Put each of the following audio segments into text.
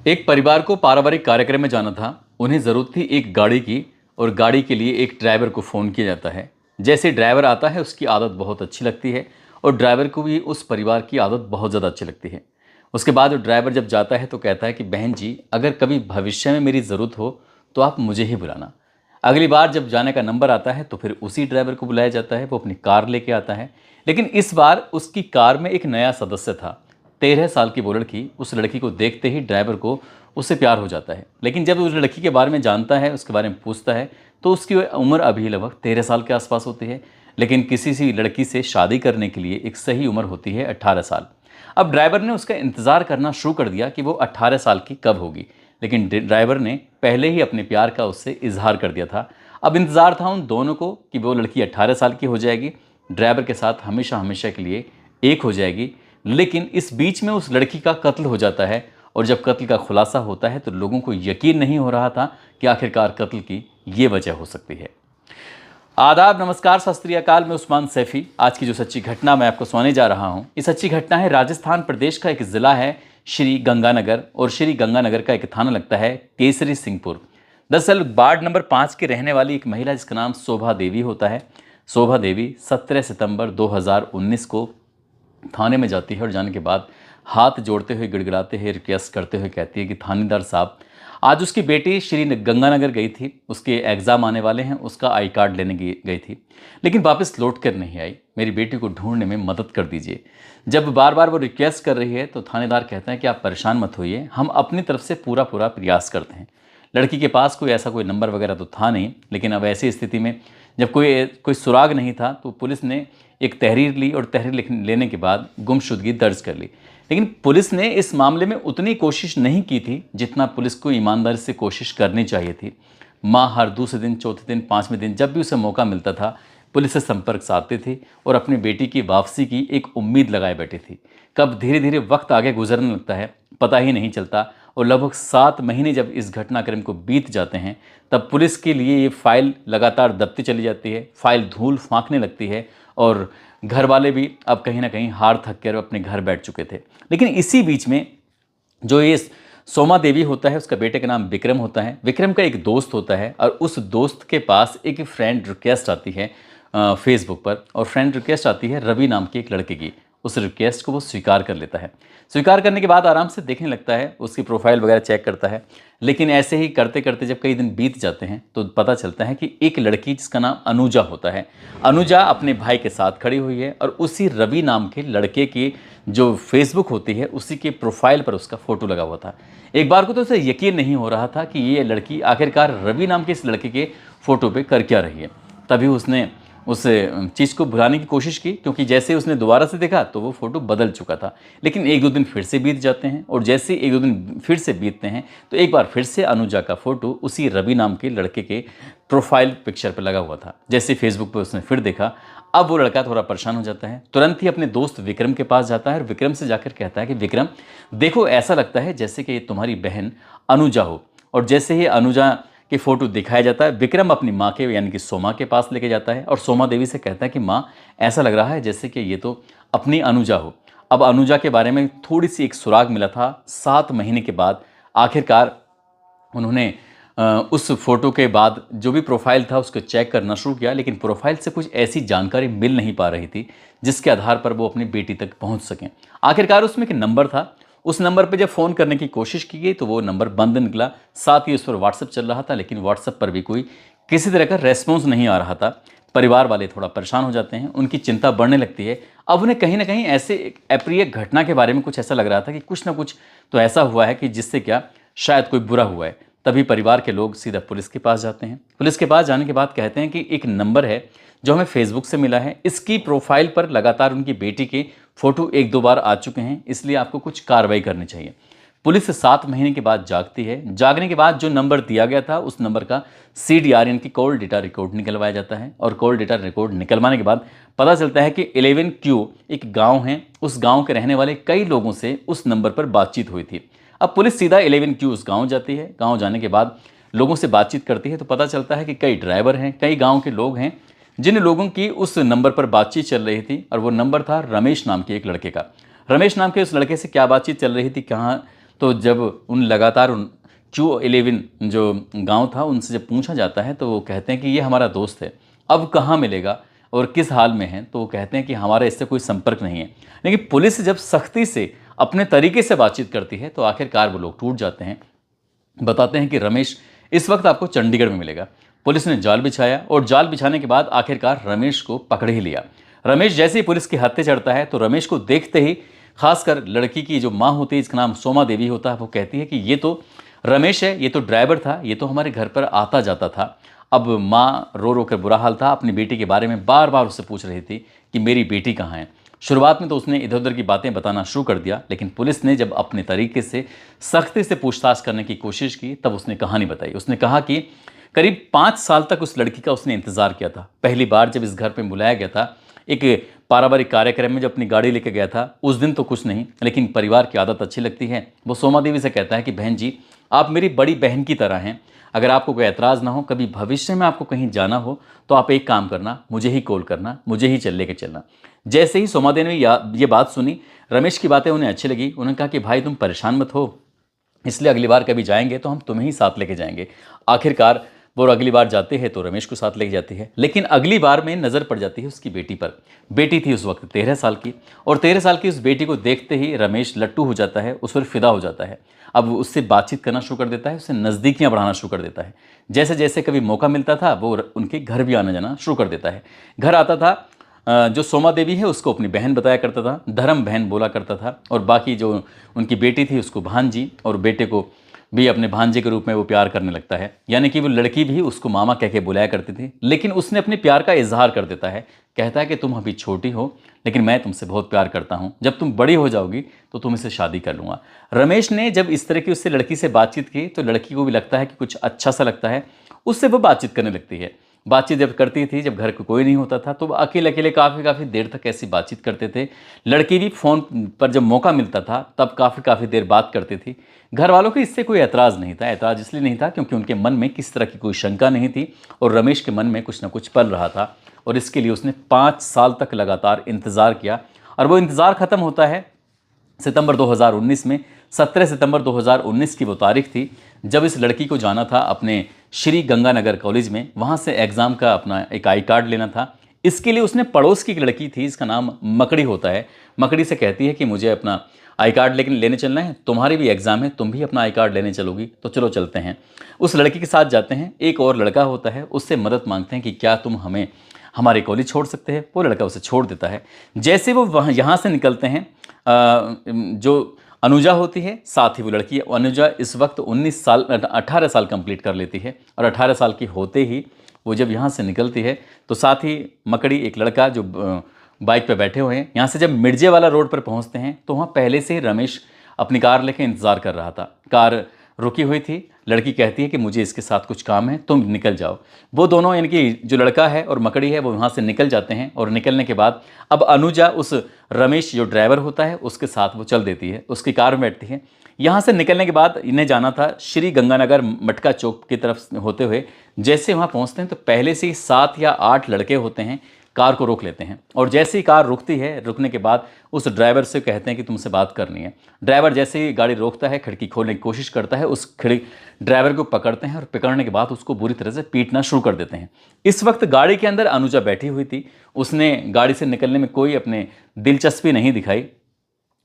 एक परिवार को पारिवारिक कार्यक्रम में जाना था। उन्हें ज़रूरत थी एक गाड़ी की और गाड़ी के लिए एक ड्राइवर को फ़ोन किया जाता है। जैसे ड्राइवर आता है उसकी आदत बहुत अच्छी लगती है और ड्राइवर को भी उस परिवार की आदत बहुत ज़्यादा अच्छी लगती है। उसके बाद ड्राइवर जब जाता है तो कहता है कि बहन जी, अगर कभी भविष्य में मेरी ज़रूरत हो तो आप मुझे ही बुलाना। अगली बार जब जाने का नंबर आता है तो फिर उसी ड्राइवर को बुलाया जाता है। वो अपनी कार लेके आता है, लेकिन इस बार उसकी कार में एक नया सदस्य था। 13 साल की वो लड़की, उस लड़की को देखते ही ड्राइवर को उससे प्यार हो जाता है। लेकिन जब उस लड़की के बारे में जानता है, उसके बारे में पूछता है, तो उसकी उम्र अभी लगभग 13 साल के आसपास होती है। लेकिन किसी सी लड़की से शादी करने के लिए एक सही उम्र होती है 18 साल। अब ड्राइवर ने उसका इंतज़ार करना शुरू कर दिया कि वो 18 साल की कब होगी। लेकिन ड्राइवर ने पहले ही अपने प्यार का उससे इजहार कर दिया था। अब इंतज़ार था उन दोनों को कि वो लड़की 18 साल की हो जाएगी, ड्राइवर के साथ हमेशा हमेशा के लिए एक हो जाएगी। लेकिन इस बीच में उस लड़की का कत्ल हो जाता है और जब कत्ल का खुलासा होता है तो लोगों को यकीन नहीं हो रहा था कि आखिरकार कत्ल की ये वजह हो सकती है। आदाब, नमस्कार, सत श्री अकाल। मैं उस्मान सैफी। आज की जो सच्ची घटना मैं आपको सुनाने जा रहा हूँ, ये सच्ची घटना है राजस्थान प्रदेश का एक ज़िला है श्री गंगानगर, और श्री गंगानगर का एक थाना लगता है केसरी सिंहपुर। दरअसल वार्ड नंबर 5 की रहने वाली एक महिला जिसका नाम शोभा देवी होता है। शोभा देवी 17 सितंबर 2019 को थाने में जाती है और जाने के बाद हाथ जोड़ते हुए, गिड़गिड़ाते हुए, रिक्वेस्ट करते हुए कहती है कि थानेदार साहब, आज उसकी बेटी श्री गंगानगर गई थी, उसके एग्ज़ाम आने वाले हैं, उसका आई कार्ड लेने गई थी, लेकिन वापस लौट कर नहीं आई। मेरी बेटी को ढूंढने में मदद कर दीजिए। जब बार बार वो रिक्वेस्ट कर रही है तो थानेदार कहते हैं कि आप परेशान मत होइए, हम अपनी तरफ से पूरा पूरा प्रयास करते हैं। लड़की के पास कोई ऐसा कोई नंबर वगैरह तो था नहीं, लेकिन अब ऐसी स्थिति में जब कोई सुराग नहीं था तो पुलिस ने एक तहरीर ली और तहरीर लेने के बाद गुमशुदगी दर्ज कर ली। लेकिन पुलिस ने इस मामले में उतनी कोशिश नहीं की थी जितना पुलिस को ईमानदारी से कोशिश करनी चाहिए थी। माँ हर दूसरे दिन, चौथे दिन, 5वें दिन जब भी उसे मौका मिलता था पुलिस से संपर्क साधती थी और अपनी बेटी की वापसी की एक उम्मीद लगाए बैठी थी। कब धीरे धीरे वक्त आगे गुजरने लगता है पता ही नहीं चलता, और लगभग 7 महीने जब इस घटनाक्रम को बीत जाते हैं तब पुलिस के लिए ये फाइल लगातार दबती चली जाती है, फाइल धूल फांकने लगती है और घर वाले भी अब कहीं ना कहीं हार थक कर अपने घर बैठ चुके थे। लेकिन इसी बीच में जो ये सोमा देवी होता है, उसका बेटे का नाम विक्रम होता है। विक्रम का एक दोस्त होता है और उस दोस्त के पास एक फ्रेंड रिक्वेस्ट आती है फेसबुक पर, और फ्रेंड रिक्वेस्ट आती है रवि नाम के एक लड़के की। उस रिक्वेस्ट को वो स्वीकार कर लेता है। स्वीकार करने के बाद आराम से देखने लगता है, उसकी प्रोफाइल वगैरह चेक करता है। लेकिन ऐसे ही करते करते जब कई दिन बीत जाते हैं तो पता चलता है कि एक लड़की जिसका नाम अनुजा होता है, अनुजा अपने भाई के साथ खड़ी हुई है और उसी रवि नाम के लड़के की जो फेसबुक होती है उसी के प्रोफाइल पर उसका फ़ोटो लगा हुआ था। एक बार को तो उसे यकीन नहीं हो रहा था कि ये लड़की आखिरकार रवि नाम के इस लड़के के फ़ोटो पे कर क्या रही है। तभी उसने उस चीज़ को भुलाने की कोशिश की, क्योंकि जैसे उसने दोबारा से देखा तो वो फ़ोटो बदल चुका था। लेकिन 1-2 दिन फिर से बीत जाते हैं और जैसे 1-2 दिन फिर से बीतते हैं तो एक बार फिर से अनुजा का फ़ोटो उसी रवि नाम के लड़के के प्रोफाइल पिक्चर पर लगा हुआ था। जैसे फेसबुक पर उसने फिर देखा, अब वो लड़का थोड़ा परेशान हो जाता है। तुरंत ही अपने दोस्त विक्रम के पास जाता है और विक्रम से जाकर कहता है कि विक्रम देखो, ऐसा लगता है जैसे कि ये तुम्हारी बहन अनुजा हो। और जैसे ही अनुजा की फ़ोटो दिखाया जाता है, विक्रम अपनी माँ के यानी कि सोमा के पास लेके जाता है और सोमा देवी से कहता है कि माँ, ऐसा लग रहा है जैसे कि ये तो अपनी अनुजा हो। अब अनुजा के बारे में थोड़ी सी एक सुराग मिला था। 7 महीने के बाद आखिरकार उन्होंने उस फोटो के बाद जो भी प्रोफाइल था उसको चेक करना शुरू किया, लेकिन प्रोफाइल से कुछ ऐसी जानकारी मिल नहीं पा रही थी जिसके आधार पर वो अपनी बेटी तक पहुंच सकें। आखिरकार उसमें एक नंबर था, उस नंबर पर जब फ़ोन करने की कोशिश की गई तो वो नंबर बंद निकला। साथ ही उस पर व्हाट्सएप चल रहा था, लेकिन व्हाट्सएप पर भी कोई किसी तरह का रेस्पॉन्स नहीं आ रहा था। परिवार वाले थोड़ा परेशान हो जाते हैं, उनकी चिंता बढ़ने लगती है। अब उन्हें कहीं ना कहीं ऐसे एक अप्रिय घटना के बारे में कुछ ऐसा लग रहा था कि कुछ ना कुछ तो ऐसा हुआ है कि जिससे क्या शायद कोई बुरा हुआ है। तभी परिवार के लोग सीधा पुलिस के पास जाते हैं। पुलिस के पास जाने के बाद कहते हैं कि एक नंबर है जो हमें फेसबुक से मिला है, इसकी प्रोफाइल पर लगातार उनकी बेटी के फ़ोटो 1-2 बार आ चुके हैं, इसलिए आपको कुछ कार्रवाई करनी चाहिए। पुलिस 7 महीने के बाद जागती है। जागने के बाद जो नंबर दिया गया था उस नंबर का CDR यानी कि कॉल डेटा रिकॉर्ड निकलवाया जाता है, और कॉल डेटा रिकॉर्ड निकलवाने के बाद पता चलता है कि 11Q एक गाँव है, उस गाँव के रहने वाले कई लोगों से उस नंबर पर बातचीत हुई थी। अब पुलिस सीधा 11Q उस गाँव जाती है। गाँव जाने के बाद लोगों से बातचीत करती है तो पता चलता है कि कई ड्राइवर हैं, कई गाँव के लोग हैं जिन लोगों की उस नंबर पर बातचीत चल रही थी, और वो नंबर था रमेश नाम के एक लड़के का। रमेश नाम के उस लड़के से क्या बातचीत चल रही थी, कहाँ, तो जब उन लगातार उन Q11 जो गांव था उनसे जब पूछा जाता है तो वो कहते हैं कि ये हमारा दोस्त है, अब कहाँ मिलेगा और किस हाल में है, तो वो कहते हैं कि हमारा इससे कोई संपर्क नहीं है। लेकिन पुलिस जब सख्ती से अपने तरीके से बातचीत करती है तो आखिरकार वो लोग टूट जाते हैं। बताते हैं कि रमेश इस वक्त आपको चंडीगढ़ में मिलेगा। पुलिस ने जाल बिछाया और जाल बिछाने के बाद आखिरकार रमेश को पकड़ ही लिया। रमेश जैसे ही पुलिस के हत्थे चढ़ता है तो रमेश को देखते ही खासकर लड़की की जो माँ होती है, इसका नाम सोमा देवी होता है, वो कहती है कि ये तो रमेश है, ये तो ड्राइवर था, ये तो हमारे घर पर आता जाता था। अब माँ रो रो कर बुरा हाल था, अपनी बेटी के बारे में बार बार उससे पूछ रही थी कि मेरी बेटी कहाँ है। शुरुआत में तो उसने इधर उधर की बातें बताना शुरू कर दिया, लेकिन पुलिस ने जब अपने तरीके से सख्ती से पूछताछ करने की कोशिश की तब उसने कहानी बताई। उसने कहा कि करीब 5 साल तक उस लड़की का उसने इंतज़ार किया था। पहली बार जब इस घर पे बुलाया गया था एक पारिवारिक कार्यक्रम में, जब अपनी गाड़ी लेकर गया था, उस दिन तो कुछ नहीं, लेकिन परिवार की आदत अच्छी लगती है। वो सोमा देवी से कहता है कि बहन जी, आप मेरी बड़ी बहन की तरह हैं, अगर आपको कोई एतराज़ ना हो, कभी भविष्य में आपको कहीं जाना हो तो आप एक काम करना, मुझे ही कॉल करना, मुझे ही लेके चलना। जैसे ही सोमा देवी ने ये बात सुनी, रमेश की बातें उन्हें अच्छी लगी। उन्होंने कहा कि भाई तुम परेशान मत हो, इसलिए अगली बार कभी जाएंगे तो हम तुम्हें ही साथ लेके जाएंगे। आखिरकार वो अगली बार जाते हैं तो रमेश को साथ लेके जाती है, लेकिन अगली बार में नज़र पड़ जाती है उसकी बेटी पर। बेटी थी उस वक्त 13 साल की, और 13 साल की उस बेटी को देखते ही रमेश लट्टू हो जाता है, उस पर फिदा हो जाता है। अब वो उससे बातचीत करना शुरू कर देता है, उससे नज़दीकियाँ बढ़ाना शुरू कर देता है। जैसे जैसे कभी मौका मिलता था वो उनके घर भी आना जाना शुरू कर देता है। घर आता था, जो सोमा देवी है उसको अपनी बहन बताया करता था, धर्म बहन बोला करता था, और बाकी जो उनकी बेटी थी उसको भांजी, और बेटे को भी अपने भांजे के रूप में वो प्यार करने लगता है। यानी कि वो लड़की भी उसको मामा कह के बुलाया करती थी, लेकिन उसने अपने प्यार का इजहार कर देता है। कहता है कि तुम अभी छोटी हो, लेकिन मैं तुमसे बहुत प्यार करता हूँ, जब तुम बड़ी हो जाओगी तो तुमसे शादी कर लूँगा। रमेश ने जब इस तरह की उससे लड़की से बातचीत की तो लड़की को भी लगता है कि कुछ अच्छा सा लगता है, उससे वो बातचीत करने लगती है। बातचीत जब करती थी, जब घर को कोई नहीं होता था तो वो अकेले अकेले काफ़ी देर तक ऐसी बातचीत करते थे। लड़की भी फ़ोन पर जब मौका मिलता था तब काफ़ी देर बात करती थी। घर वालों को इससे कोई एतराज़ नहीं था। एतराज़ इसलिए नहीं था क्योंकि उनके मन में किस तरह की कोई शंका नहीं थी, और रमेश के मन में कुछ ना कुछ पल रहा था, और इसके लिए उसने 5 साल तक लगातार इंतज़ार किया। और वो इंतज़ार ख़त्म होता है सितंबर 2019 में। 17 सितंबर 2019 की वो तारीख थी जब इस लड़की को जाना था अपने श्री गंगानगर कॉलेज में, वहाँ से एग्ज़ाम का अपना एक आई कार्ड लेना था। इसके लिए उसने पड़ोस की एक लड़की थी, इसका नाम मकड़ी होता है, मकड़ी से कहती है कि मुझे अपना आई कार्ड लेने चलना है, तुम्हारी भी एग्ज़ाम है, तुम भी अपना आई कार्ड लेने चलोगी, तो चलो चलते हैं। उस लड़की के साथ जाते हैं। एक और लड़का होता है, उससे मदद मांगते हैं कि क्या तुम हमें हमारे कॉलेज छोड़ सकते हैं। वो लड़का उसे छोड़ देता है। जैसे वो वहाँ यहाँ से निकलते हैं, जो अनुजा होती है, साथ ही वो लड़की है। अनुजा इस वक्त 18 साल कंप्लीट कर लेती है, और 18 साल की होते ही वो जब यहाँ से निकलती है तो साथ ही मकड़ी, एक लड़का जो बाइक पे बैठे हुए हैं, यहाँ से जब मिर्जे वाला रोड पर पहुँचते हैं तो वहाँ पहले से ही रमेश अपनी कार लेके इंतज़ार कर रहा था। कार रुकी हुई थी। लड़की कहती है कि मुझे इसके साथ कुछ काम है, तुम निकल जाओ। वो दोनों, यानी कि जो लड़का है और मकड़ी है, वो वहाँ से निकल जाते हैं, और निकलने के बाद अब अनुजा उस रमेश जो ड्राइवर होता है उसके साथ वो चल देती है, उसकी कार में बैठती है। यहाँ से निकलने के बाद इन्हें जाना था श्री गंगानगर मटका चौक की तरफ होते हुए। जैसे वहाँ पहुँचते हैं तो पहले से ही 7 या 8 लड़के होते हैं, कार को रोक लेते हैं, और जैसे ही कार रुकती है, रुकने के बाद उस ड्राइवर से कहते हैं कि तुमसे बात करनी है। ड्राइवर जैसे ही गाड़ी रोकता है, खिड़की खोलने की कोशिश करता है, उस ड्राइवर को पकड़ते हैं, और पकड़ने के बाद उसको बुरी तरह से पीटना शुरू कर देते हैं। इस वक्त गाड़ी के अंदर अनुजा बैठी हुई थी, उसने गाड़ी से निकलने में कोई अपने दिलचस्पी नहीं दिखाई,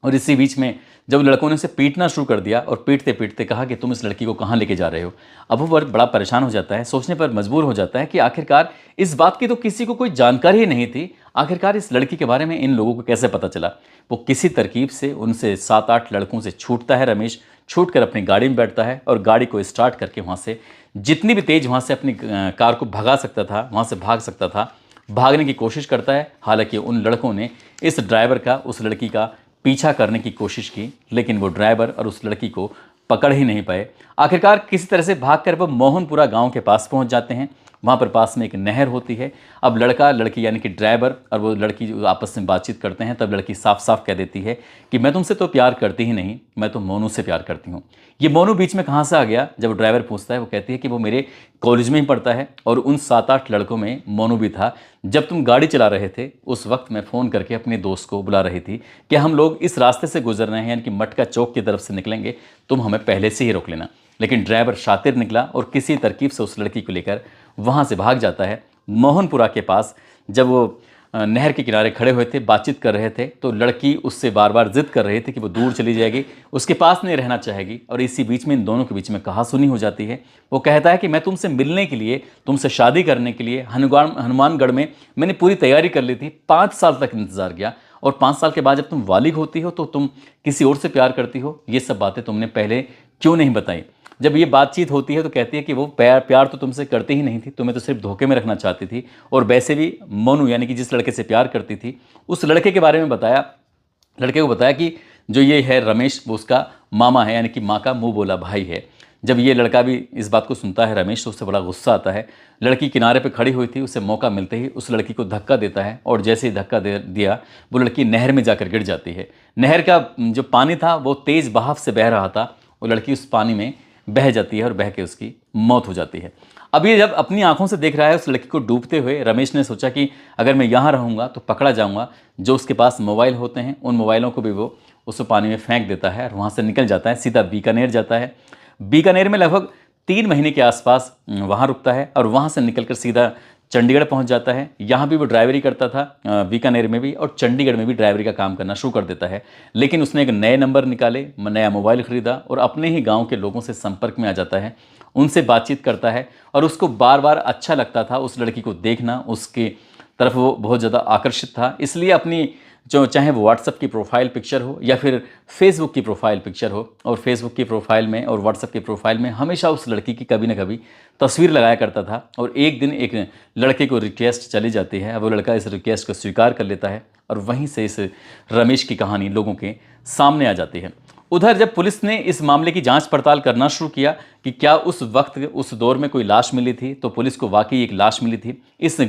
और इसी बीच में जब लड़कों ने उसे पीटना शुरू कर दिया और पीटते पीटते कहा कि तुम इस लड़की को कहाँ लेके जा रहे हो। अब वो बड़ा परेशान हो जाता है, सोचने पर मजबूर हो जाता है कि आखिरकार इस बात की तो किसी को कोई जानकारी ही नहीं थी, आखिरकार इस लड़की के बारे में इन लोगों को कैसे पता चला। वो किसी तरकीब से उनसे 7-8 लड़कों से छूटता है। रमेश छूट कर अपनी गाड़ी में बैठता है, और गाड़ी को स्टार्ट करके वहाँ से जितनी भी तेज़ वहाँ से अपनी कार को भगा सकता था, वहाँ से भाग सकता था, भागने की कोशिश करता है। हालांकि उन लड़कों ने इस ड्राइवर का, उस लड़की का पीछा करने की कोशिश की, लेकिन वो ड्राइवर और उस लड़की को पकड़ ही नहीं पाए। आखिरकार किसी तरह से भागकर वो मोहनपुरा गांव के पास पहुंच जाते हैं। वहाँ पर पास में एक नहर होती है। अब लड़का लड़की यानी कि ड्राइवर और वो लड़की जो आपस में बातचीत करते हैं, तब लड़की साफ साफ कह देती है कि मैं तुमसे तो प्यार करती ही नहीं, मैं तो मोनू से प्यार करती हूँ। ये मोनू बीच में कहाँ से आ गया? जब ड्राइवर पूछता है, वो कहती है कि वो मेरे कॉलेज में ही पढ़ता है और उन 7-8 लड़कों में मोनू भी था। जब तुम गाड़ी चला रहे थे उस वक्त मैं फ़ोन करके अपने दोस्त को बुला रही थी कि हम लोग इस रास्ते से गुजर रहे हैं, यानी कि मटका चौक की तरफ से निकलेंगे, तुम हमें पहले से ही रोक लेना। लेकिन ड्राइवर शातिर निकला और किसी तरकीब से उस लड़की को लेकर वहाँ से भाग जाता है। मोहनपुरा के पास जब वो नहर के किनारे खड़े हुए थे, बातचीत कर रहे थे, तो लड़की उससे बार बार जिद कर रही थी कि वो दूर चली जाएगी, उसके पास नहीं रहना चाहेगी। और इसी बीच में इन दोनों के बीच में कहासुनी हो जाती है। वो कहता है कि मैं तुमसे मिलने के लिए, तुमसे शादी करने के लिए हनुमानगढ़ में मैंने पूरी तैयारी कर ली थी, 5 साल तक इंतज़ार किया, और 5 साल के बाद जब तुम बालिग होती हो तो तुम किसी और से प्यार करती हो। ये सब बातें तुमने पहले क्यों नहीं बताई? जब ये बातचीत होती है तो कहती है कि वो प्यार तो तुमसे करती ही नहीं थी, तुम्हें तो सिर्फ धोखे में रखना चाहती थी। और वैसे भी मोनू यानी कि जिस लड़के से प्यार करती थी, उस लड़के के बारे में बताया, लड़के को बताया कि जो ये है रमेश, वो उसका मामा है, यानी कि माँ का मुंह बोला भाई है। जब ये लड़का भी इस बात को सुनता है रमेश, तो उससे बड़ा गुस्सा आता है। लड़की किनारे पे खड़ी हुई थी, उसे मौका मिलते ही उस लड़की को धक्का देता है, और जैसे ही धक्का दे दिया वो लड़की नहर में जाकर गिर जाती है। नहर का जो पानी था वो तेज़ बहाव से बह रहा था, वो लड़की उस पानी में बह जाती है और बह के उसकी मौत हो जाती है। अब ये जब अपनी आंखों से देख रहा है उस लड़की को डूबते हुए, रमेश ने सोचा कि अगर मैं यहाँ रहूँगा तो पकड़ा जाऊँगा। जो उसके पास मोबाइल होते हैं उन मोबाइलों को भी वो उस पानी में फेंक देता है और वहाँ से निकल जाता है, सीधा बीकानेर जाता है। बीकानेर में लगभग 3 महीने के आसपास वहाँ रुकता है और वहाँ से निकलकर सीधा चंडीगढ़ पहुंच जाता है। यहाँ भी वो ड्राइवरी करता था, बीकानेर में भी, और चंडीगढ़ में भी ड्राइवरी का काम करना शुरू कर देता है। लेकिन उसने एक नए नंबर निकाले, नया मोबाइल ख़रीदा और अपने ही गांव के लोगों से संपर्क में आ जाता है, उनसे बातचीत करता है। और उसको बार बार अच्छा लगता था उस लड़की को देखना, उसके तरफ वो बहुत ज़्यादा आकर्षित था। इसलिए अपनी जो चाहे वो व्हाट्सएप की प्रोफाइल पिक्चर हो या फिर फेसबुक की प्रोफाइल पिक्चर हो, और फेसबुक की प्रोफाइल में और व्हाट्सएप की प्रोफाइल में हमेशा उस लड़की की कभी ना कभी तस्वीर लगाया करता था। और एक दिन एक लड़के को रिक्वेस्ट चली जाती है, अब वो लड़का इस रिक्वेस्ट को स्वीकार कर लेता है और वहीं से इस रमेश की कहानी लोगों के सामने आ जाती है। उधर जब पुलिस ने इस मामले की जांच पड़ताल करना शुरू किया कि क्या उस वक्त उस दौर में कोई लाश मिली थी, तो पुलिस को वाकई एक लाश मिली थी। इस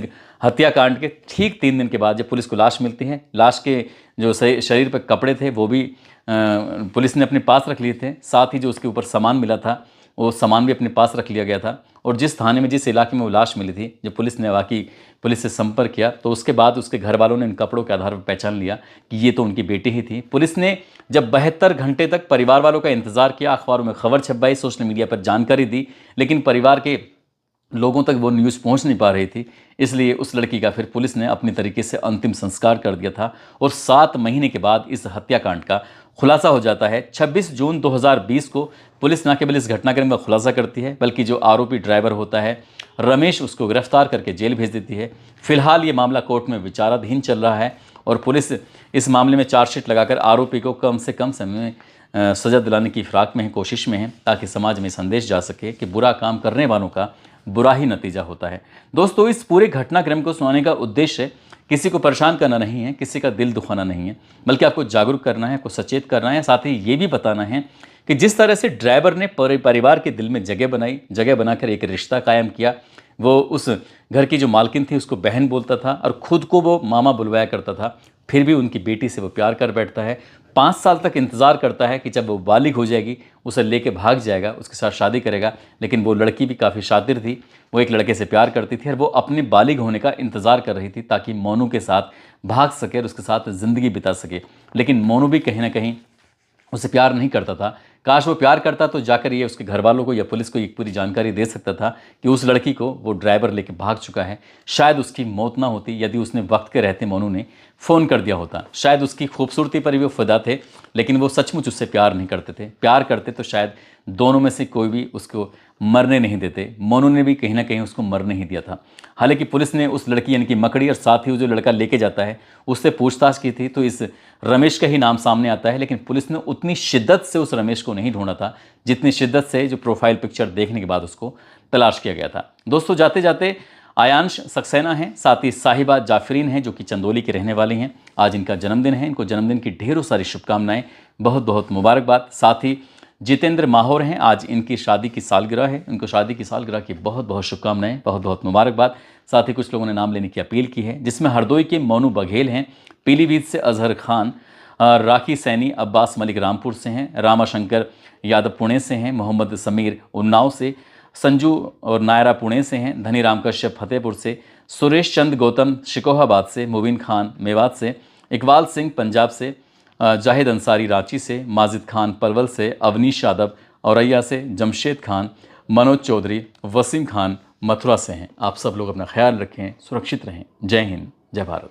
हत्याकांड के ठीक 3 दिन के बाद जब पुलिस को लाश मिलती है, लाश के जो शरीर पर कपड़े थे वो भी पुलिस ने अपने पास रख लिए थे। साथ ही जो उसके ऊपर सामान मिला था वो सामान भी अपने पास रख लिया गया था। और जिस थाने में, जिस इलाके में वो लाश मिली थी, जब पुलिस ने वाकई पुलिस से संपर्क किया तो उसके बाद उसके घर वालों ने इन कपड़ों के आधार पर पहचान लिया कि ये तो उनकी बेटी ही थी। पुलिस ने जब 72 घंटे तक परिवार वालों का इंतजार किया, अखबारों में खबर छपवाई, सोशल मीडिया पर जानकारी दी, लेकिन परिवार के लोगों तक वो न्यूज़ पहुंच नहीं पा रही थी। इसलिए उस लड़की का फिर पुलिस ने अपनी तरीके से अंतिम संस्कार कर दिया था और 7 महीने के बाद इस हत्याकांड का खुलासा हो जाता है। 26 जून 2020 को पुलिस न केवल इस घटनाक्रम का खुलासा करती है, बल्कि जो आरोपी ड्राइवर होता है रमेश, उसको गिरफ्तार करके जेल भेज देती है। फिलहाल ये मामला कोर्ट में विचाराधीन चल रहा है और पुलिस इस मामले में चार्जशीट लगाकर आरोपी को कम से कम समय में सज़ा दिलाने की फिराक में है, कोशिश में है, ताकि समाज में संदेश जा सके कि बुरा काम करने वालों का बुरा ही नतीजा होता है। दोस्तों, इस पूरे घटनाक्रम को सुनाने का उद्देश्य किसी को परेशान करना नहीं है, किसी का दिल दुखाना नहीं है, बल्कि आपको जागरूक करना है, आपको सचेत करना है। साथ ही ये भी बताना है कि जिस तरह से ड्राइवर ने परिवार के दिल में जगह बनाई, जगह बनाकर एक रिश्ता कायम किया, वो उस घर की जो मालकिन थी उसको बहन बोलता था और ख़ुद को वो मामा बुलवाया करता था, फिर भी उनकी बेटी से वो प्यार कर बैठता है। 5 साल तक इंतज़ार करता है कि जब वो बालिग हो जाएगी उसे लेके भाग जाएगा, उसके साथ शादी करेगा। लेकिन वो लड़की भी काफ़ी शातिर थी, वो एक लड़के से प्यार करती थी और वो अपने बालिग होने का इंतज़ार कर रही थी ताकि मोनू के साथ भाग सके और उसके साथ ज़िंदगी बिता सके। लेकिन मोनू भी कहीं ना कहीं उसे प्यार नहीं करता था। काश वो प्यार करता तो जाकर ये उसके घर वालों को या पुलिस को एक पूरी जानकारी दे सकता था कि उस लड़की को वो ड्राइवर लेके भाग चुका है। शायद उसकी मौत ना होती यदि उसने वक्त के रहते मोनू ने फ़ोन कर दिया होता। शायद उसकी खूबसूरती पर भी वो फिदा थे, लेकिन वो सचमुच उससे प्यार नहीं करते थे। प्यार करते तो शायद दोनों में से कोई भी उसको मरने नहीं देते। मोनू ने भी कहीं ना कहीं उसको मरने ही दिया था। हालांकि पुलिस ने उस लड़की यानी कि मकड़ी और साथ ही वो जो लड़का लेके जाता है उससे पूछताछ की थी तो इस रमेश का ही नाम सामने आता है। लेकिन पुलिस ने उतनी शिद्दत से उस रमेश को नहीं ढूंढा था जितनी शिद्दत से जो प्रोफाइल पिक्चर देखने के बाद उसको तलाश किया गया था। दोस्तों, जाते जाते आयांश सक्सेना हैं, साथ ही साहिबा जाफरीन हैं जो कि चंदौली के रहने वाली हैं। आज इनका जन्मदिन है, इनको जन्मदिन की ढेरों सारी शुभकामनाएं, बहुत बहुत मुबारकबाद। साथ ही जितेंद्र माहौर हैं, आज इनकी शादी की सालगिरह है। उनको शादी की सालगिरह की बहुत बहुत शुभकामनाएं, बहुत बहुत मुबारकबाद। साथ ही कुछ लोगों ने नाम लेने की अपील की है, जिसमें हरदोई के मोनू बघेल हैं, पीलीभीत से अजहर खान, राखी सैनी, अब्बास मलिक रामपुर से हैं, रामाशंकर यादव पुणे से हैं, मोहम्मद समीर उन्नाव से, संजू और नायरा पुणे से हैं, धनीराम कश्यप फतेहपुर से, सुरेश चंद गौतम शिकोहाबाद से, मुबीन खान मेवात से, इकबाल सिंह पंजाब से, जाहिद अंसारी रांची से, माजिद खान पलवल से, अवनीश यादव औरैया से, जमशेद खान, मनोज चौधरी, वसीम खान मथुरा से हैं। आप सब लोग अपना ख्याल रखें, सुरक्षित रहें। जय हिंद, जय भारत।